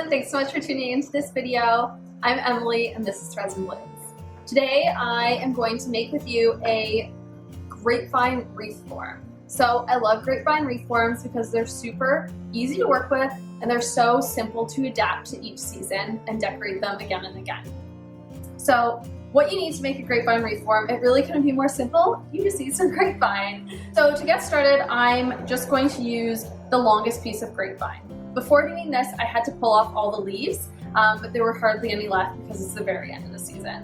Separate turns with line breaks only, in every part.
everyone, thanks so much for tuning into this video. I'm Emily and this is Threads and Blooms. Today I am going to make with you a grapevine wreath form. So I love grapevine wreath forms because they're super easy to work with and they're so simple to adapt to each season and decorate them again and again. So what you need to make a grapevine wreath form, it really couldn't be more simple. You just need some grapevine. So to get started, I'm just going to use the longest piece of grapevine. Before doing this, I had to pull off all the leaves, but there were hardly any left because it's the very end of the season.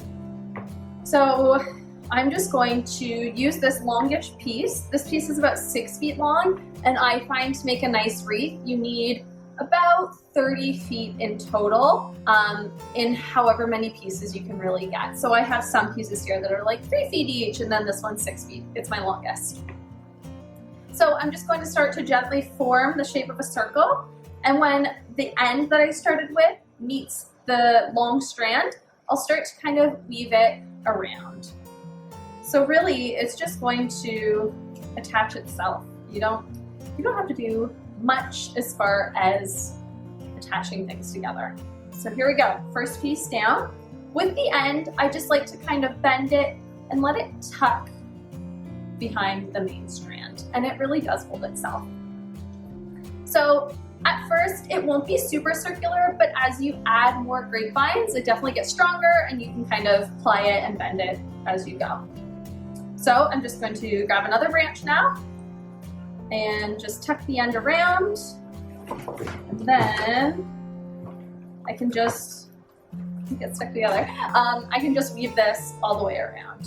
So I'm just going to use this longish piece. This piece is about 6 feet long, and I find to make a nice wreath, you need about 30 feet in total, in however many pieces you can really get. So I have some pieces here that are like 3 feet each, and then this one's 6 feet. It's my longest. So I'm just going to start to gently form the shape of a circle. And when the end that I started with meets the long strand, I'll start to kind of weave it around. So really, it's just going to attach itself. You don't have to do much as far as attaching things together. So here we go, first piece down. With the end, I just like to kind of bend it and let it tuck behind the main strand, and it really does hold itself. So at first, it won't be super circular, but as you add more grapevines, it definitely gets stronger and you can kind of ply it and bend it as you go. So I'm just going to grab another branch now and just tuck the end around, and then I can just get stuck together. I can just weave this all the way around.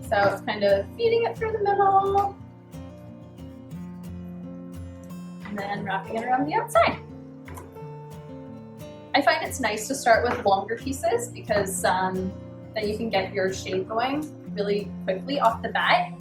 So it's kind of feeding it through the middle, and then wrapping it around the outside. I find it's nice to start with longer pieces because then you can get your shape going really quickly off the bat.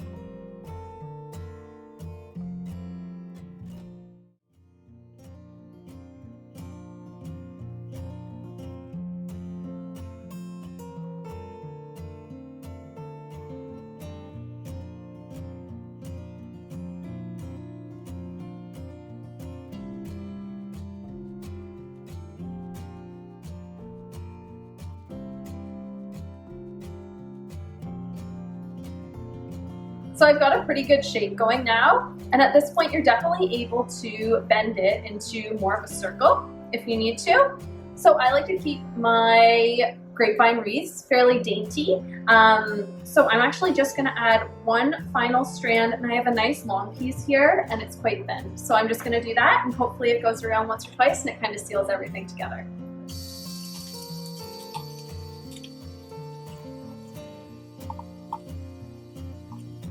So I've got a pretty good shape going now, and at this point you're definitely able to bend it into more of a circle if you need to. So I like to keep my grapevine wreaths fairly dainty. So I'm actually just gonna add one final strand, and I have a nice long piece here and it's quite thin. So I'm just gonna do that, and hopefully it goes around once or twice and it kind of seals everything together.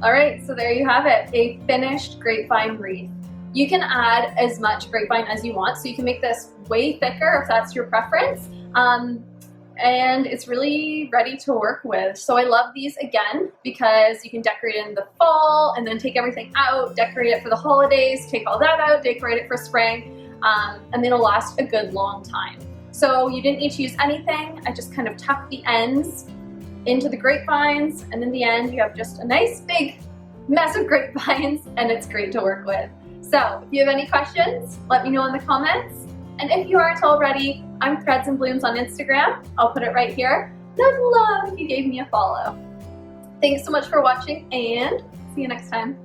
All right, so there you have it, a finished grapevine wreath. You can add as much grapevine as you want, so you can make this way thicker if that's your preference, and it's really ready to work with. So I love these again because you can decorate it in the fall and then take everything out, decorate it for the holidays, take all that out, decorate it for spring, and then it'll last a good long time. So you didn't need to use anything. I just kind of tucked the ends into the grapevines, and in the end you have just a nice big mess of grapevines, and it's great to work with. So if you have any questions, let me know in the comments, and if you aren't already, I'm Threads and Blooms on Instagram. I'll put it right here. I'd love if you gave me a follow. Thanks so much for watching, and see you next time.